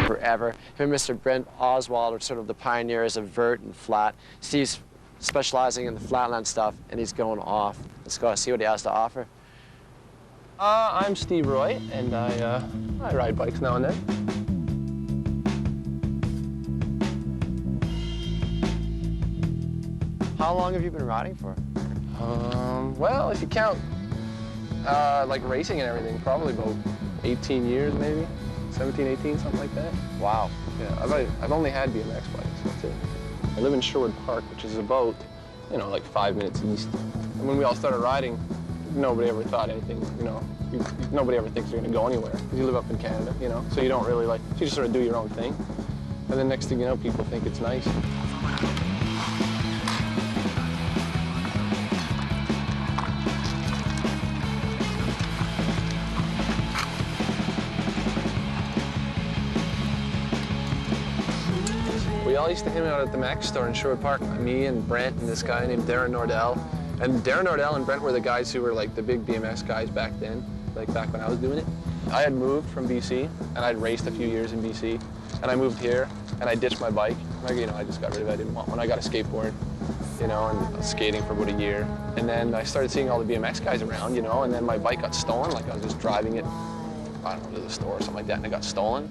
forever. Him and Mr. Brent Oswald are sort of the pioneers of vert and flat. Steve's specializing in the flatland stuff, and he's going off. Let's go see what he has to offer. I'm Steve Roy, and I ride bikes now and then. How long have you been riding for? Well, if you count like racing and everything, probably about 18 years maybe, 17, 18, something like that. Wow. Yeah, I've only had BMX bikes, that's it. I live in Sherwood Park, which is about, you know, like 5 minutes east. And when we all started riding, nobody ever thought anything, you know, nobody ever thinks you're gonna go anywhere. You live up in Canada, you know, so you don't really you just sort of do your own thing. And then next thing you know, people think it's nice. We all used to hang out at the Max store in Sherwood Park, me and Brent and this guy named Darren Nordell. And Darren Nordell and Brent were the guys who were like the big BMX guys back then, like back when I was doing it. I had moved from BC, and I'd raced a few years in BC, and I moved here, and I ditched my bike. You know, I just got rid of it. I didn't want one. I got a skateboard, you know, and I was skating for about a year. And then I started seeing all the BMX guys around, you know, and then my bike got stolen. Like I was just driving it, I don't know, to the store or something like that, and it got stolen.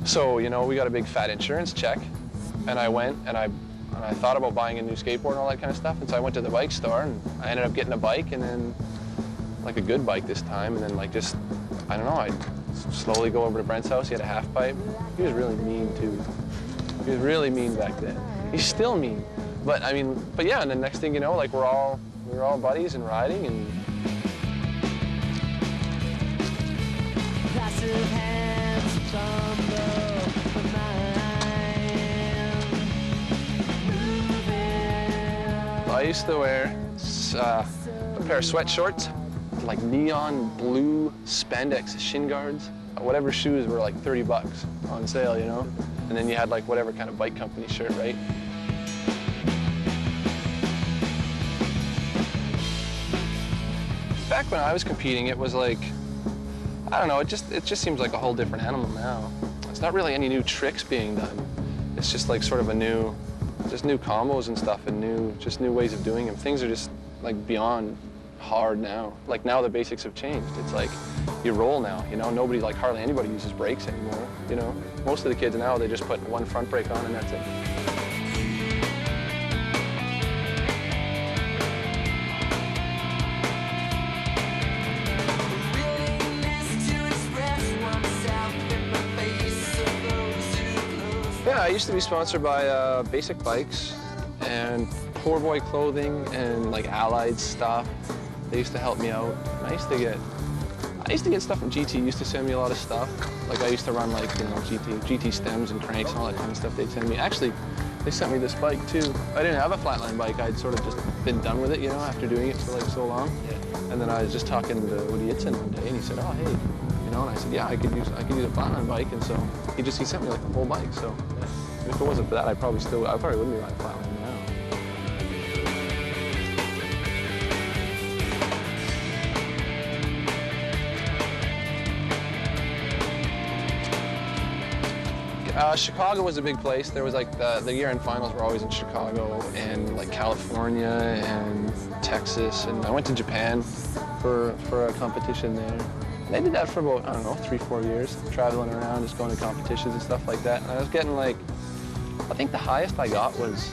So, you know, we got a big fat insurance check, and I went and I thought about buying a new skateboard and all that kind of stuff, and so I went to the bike store, and I ended up getting a bike, and then, like a good bike this time, and then like just, I don't know, I'd slowly go over to Brent's house. He had a half pipe. He was really mean too. He was really mean back then. He's still mean, but I mean, but yeah, and then next thing you know, like we were all buddies and riding, and I used to wear a pair of sweat shorts, like neon blue spandex shin guards. Whatever shoes were like 30 bucks on sale, you know? And then you had like whatever kind of bike company shirt, right? Back when I was competing, it was like, I don't know, it just seems like a whole different animal now. It's not really any new tricks being done. It's just like sort of just new combos and stuff, and just new ways of doing them. Things are just like beyond hard now. Like now the basics have changed. It's like you roll now, you know? Nobody, hardly anybody uses brakes anymore, you know? Most of the kids now, they just put one front brake on and that's it. Yeah, I used to be sponsored by Basic Bikes and Poor Boy Clothing and like Allied stuff. They used to help me out. I used to get stuff from GT. Used to send me a lot of stuff. Like I used to run like, you know, GT stems and cranks and all that kind of stuff they'd send me. Actually, they sent me this bike too. I didn't have a flatline bike. I'd sort of just been done with it, you know, after doing it for like so long. Yeah. And then I was just talking to Woody Itzen one day, and he said, "Oh, hey," you know, and I said, "Yeah, I could use a flatline bike." And so he sent me like the whole bike. So if it wasn't for that, I probably wouldn't be riding flatline now. Chicago was a big place. There was like the year-end finals were always in Chicago, and like California and Texas, and I went to Japan for a competition there. And I did that for about, I don't know, 3-4 years, traveling around, just going to competitions and stuff like that. And I was getting like, I think the highest I got was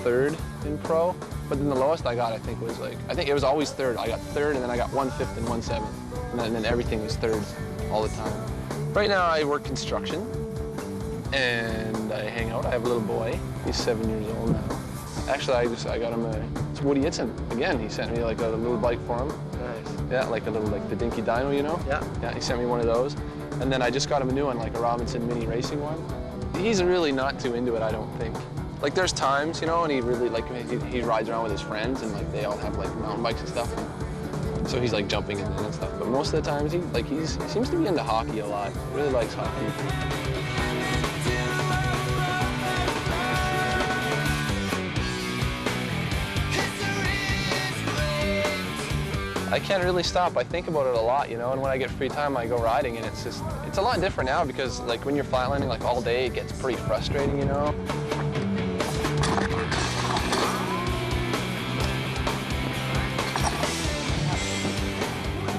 3rd in pro, but then the lowest I got, I think it was always 3rd. I got 3rd, and then I got 1 5th and 1 7th, and then everything was 3rds all the time. Right now I work construction, and I hang out. I have a little boy. He's 7 years old now. Actually, I got him it's Woody Itzen. Again, he sent me like a little bike for him. Nice. Yeah, like the Dinky Dino, you know? Yeah. Yeah, he sent me one of those. And then I just got him a new one, like a Robinson Mini Racing one. He's really not too into it, I don't think. Like there's times, you know, and he really he rides around with his friends, and like they all have like mountain bikes and stuff. So he's like jumping in and stuff. But most of the times he seems to be into hockey a lot. He really likes hockey. I I can't really stop. I think about it a lot, you know, and when I get free time, I go riding, and it's a lot different now because, like, when you're flatlanding, like, all day, it gets pretty frustrating, you know?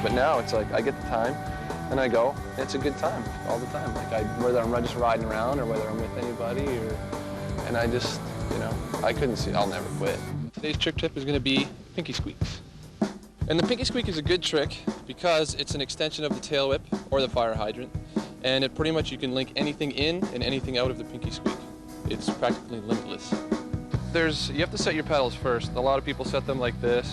But now it's like, I get the time, and I go, and it's a good time all the time. Like, whether I'm just riding around or whether I'm with anybody, and I just, you know, I couldn't see, I'll never quit. Today's trick tip is gonna be pinky squeaks. And the pinky squeak is a good trick because it's an extension of the tail whip or the fire hydrant. And it pretty much, you can link anything in and anything out of the pinky squeak. It's practically limitless. You have to set your pedals first. A lot of people set them like this.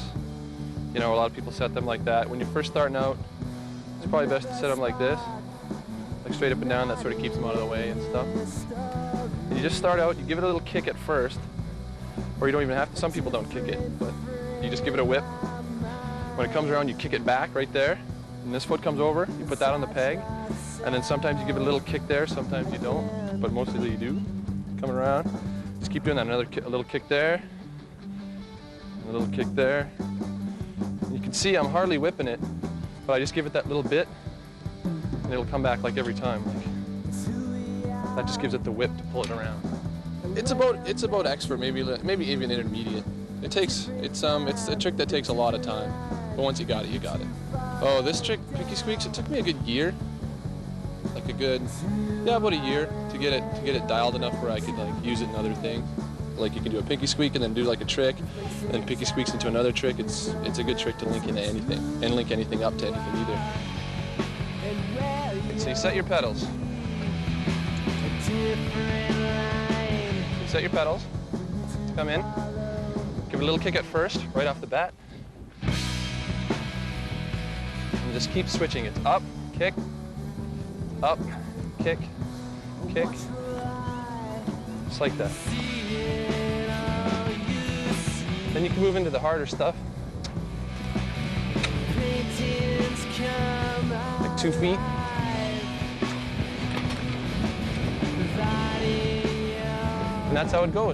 You know, a lot of people set them like that. When you're first starting out, it's probably best to set them like this, like straight up and down. That sort of keeps them out of the way and stuff. And you just start out, you give it a little kick at first, or you don't even have to. Some people don't kick it, but you just give it a whip. When it comes around, you kick it back right there, and this foot comes over, you put that on the peg, and then sometimes you give it a little kick there, sometimes you don't, but mostly you do. Coming around, just keep doing that. A little kick there, a little kick there. You can see I'm hardly whipping it, but I just give it that little bit, and it'll come back like every time. Like, that just gives it the whip to pull it around. It's about expert, maybe even intermediate. It's a trick that takes a lot of time, but once you got it, you got it. Oh, this trick, pinky squeaks, it took me a good year, like about a year to get it dialed enough where I could, like, use it in other things. Like, you can do a pinky squeak and then do like a trick, and then pinky squeaks into another trick. It's a good trick to link into anything, and link anything up to anything either. So you set your pedals. You set your pedals, come in, give it a little kick at first, right off the bat. And just keep switching it. Up, kick, kick. Just like that. Then you can move into the harder stuff. Like 2 feet. And that's how it goes.